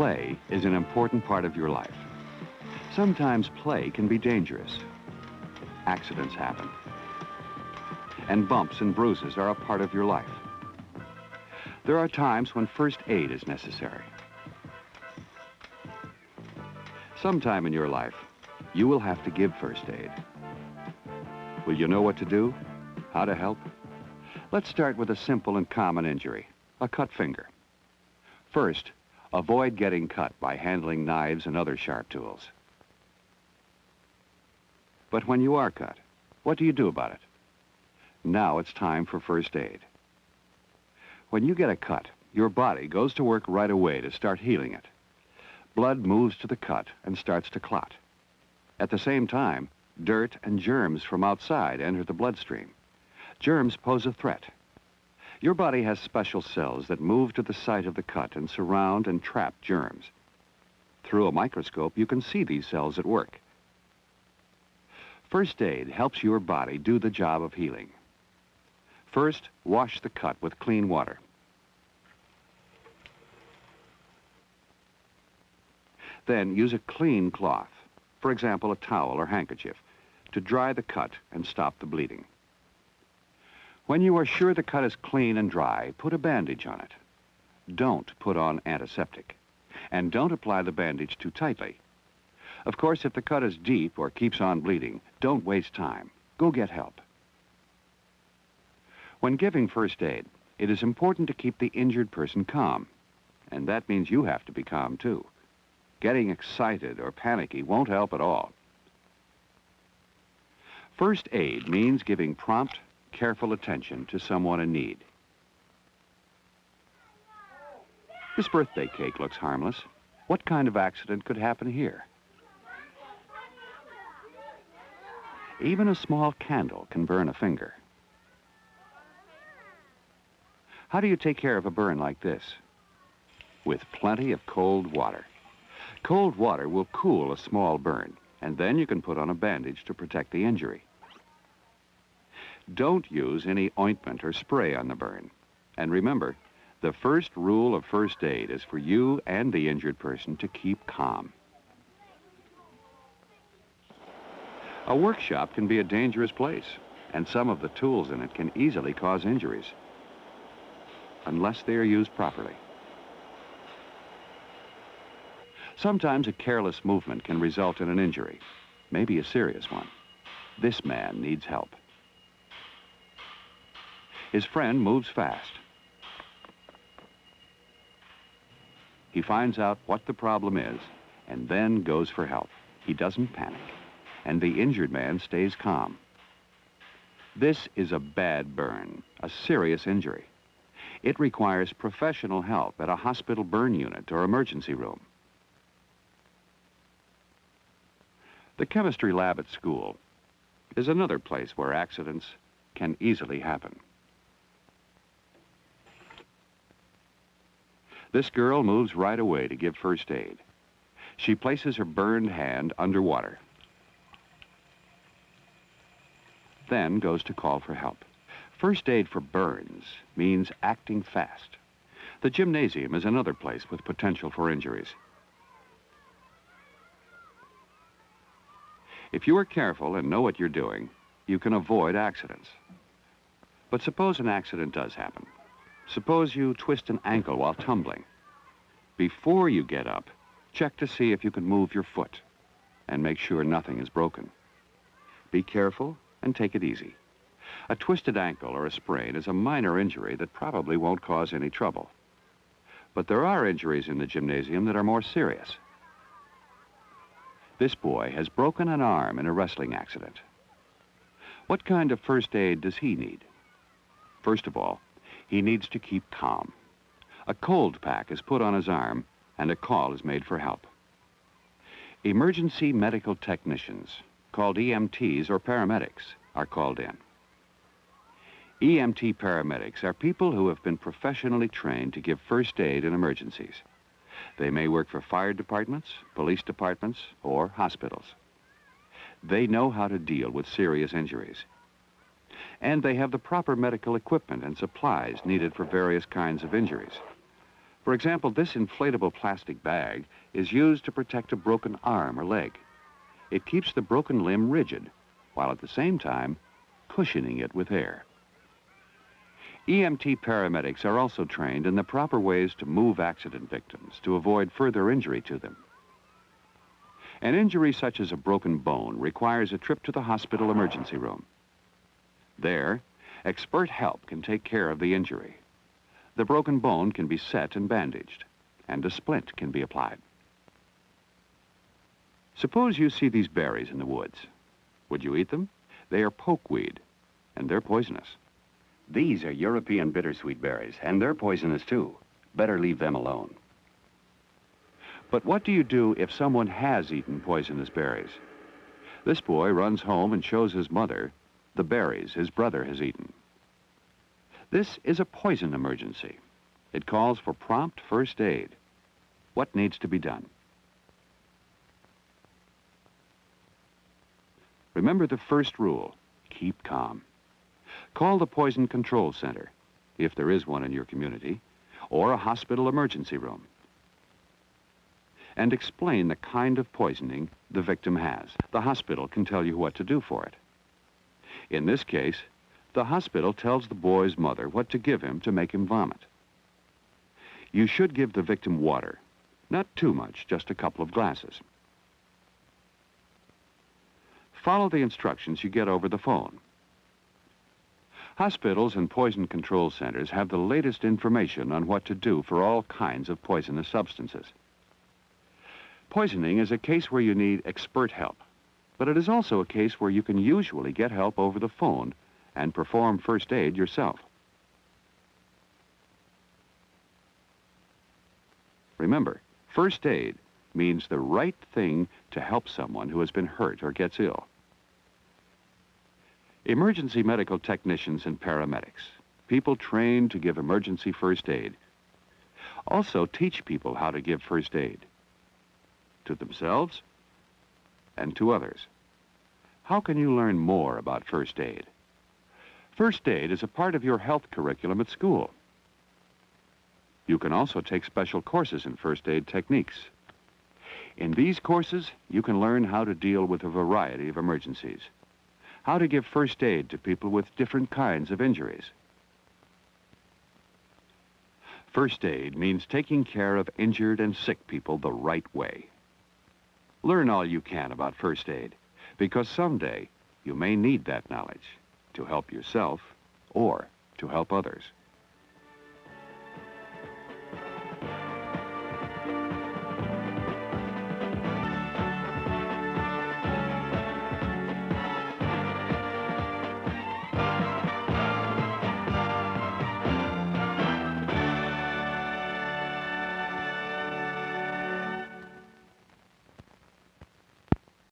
Play is an important part of your life. Sometimes play can be dangerous. Accidents happen. And bumps and bruises are a part of your life. There are times when first aid is necessary. Sometime in your life, you will have to give first aid. Will you know what to do? How to help? Let's start with a simple and common injury, a cut finger. First, avoid getting cut by handling knives and other sharp tools. But when you are cut, what do you do about it? Now it's time for first aid. When you get a cut, your body goes to work right away to start healing it. Blood moves to the cut and starts to clot. At the same time, dirt and germs from outside enter the bloodstream. Germs pose a threat. Your body has special cells that move to the site of the cut and surround and trap germs. Through a microscope, you can see these cells at work. First aid helps your body do the job of healing. First, wash the cut with clean water. Then use a clean cloth, for example, a towel or handkerchief, to dry the cut and stop the bleeding. When you are sure the cut is clean and dry, put a bandage on it. Don't put on antiseptic. And don't apply the bandage too tightly. Of course, if the cut is deep or keeps on bleeding, don't waste time. Go get help. When giving first aid, it is important to keep the injured person calm. And that means you have to be calm, too. Getting excited or panicky won't help at all. First aid means giving prompt, careful attention to someone in need. This birthday cake looks harmless. What kind of accident could happen here? Even a small candle can burn a finger. How do you take care of a burn like this? With plenty of cold water. Cold water will cool a small burn, and then you can put on a bandage to protect the injury. Don't use any ointment or spray on the burn. And remember, the first rule of first aid is for you and the injured person to keep calm. A workshop can be a dangerous place, and some of the tools in it can easily cause injuries, unless they are used properly. Sometimes a careless movement can result in an injury, maybe a serious one. This man needs help. His friend moves fast. He finds out what the problem is and then goes for help. He doesn't panic, and the injured man stays calm. This is a bad burn, a serious injury. It requires professional help at a hospital burn unit or emergency room. The chemistry lab at school is another place where accidents can easily happen. This girl moves right away to give first aid. She places her burned hand under water, then goes to call for help. First aid for burns means acting fast. The gymnasium is another place with potential for injuries. If you are careful and know what you're doing, you can avoid accidents. But suppose an accident does happen. Suppose you twist an ankle while tumbling. Before you get up, check to see if you can move your foot and make sure nothing is broken. Be careful and take it easy. A twisted ankle or a sprain is a minor injury that probably won't cause any trouble. But there are injuries in the gymnasium that are more serious. This boy has broken an arm in a wrestling accident. What kind of first aid does he need? First of all, he needs to keep calm. A cold pack is put on his arm and a call is made for help. Emergency medical technicians, called EMTs or paramedics, are called in. EMT paramedics are people who have been professionally trained to give first aid in emergencies. They may work for fire departments, police departments, or hospitals. They know how to deal with serious injuries. And they have the proper medical equipment and supplies needed for various kinds of injuries. For example, this inflatable plastic bag is used to protect a broken arm or leg. It keeps the broken limb rigid, while at the same time cushioning it with air. EMT paramedics are also trained in the proper ways to move accident victims to avoid further injury to them. An injury such as a broken bone requires a trip to the hospital emergency room. There, expert help can take care of the injury. The broken bone can be set and bandaged, and a splint can be applied. Suppose you see these berries in the woods. Would you eat them? They are pokeweed, and they're poisonous. These are European bittersweet berries, and they're poisonous too. Better leave them alone. But what do you do if someone has eaten poisonous berries? This boy runs home and shows his mother the berries his brother has eaten. This is a poison emergency. It calls for prompt first aid. What needs to be done? Remember the first rule: keep calm. Call the Poison Control Center, if there is one in your community, or a hospital emergency room, and explain the kind of poisoning the victim has. The hospital can tell you what to do for it. In this case, the hospital tells the boy's mother what to give him to make him vomit. You should give the victim water, not too much, just a couple of glasses. Follow the instructions you get over the phone. Hospitals and poison control centers have the latest information on what to do for all kinds of poisonous substances. Poisoning is a case where you need expert help, but it is also a case where you can usually get help over the phone and perform first aid yourself. Remember, first aid means the right thing to help someone who has been hurt or gets ill. Emergency medical technicians and paramedics, people trained to give emergency first aid, also teach people how to give first aid to themselves and to others. How can you learn more about first aid? First aid is a part of your health curriculum at school. You can also take special courses in first aid techniques. In these courses, you can learn how to deal with a variety of emergencies, how to give first aid to people with different kinds of injuries. First aid means taking care of injured and sick people the right way. Learn all you can about first aid, because someday you may need that knowledge to help yourself or to help others.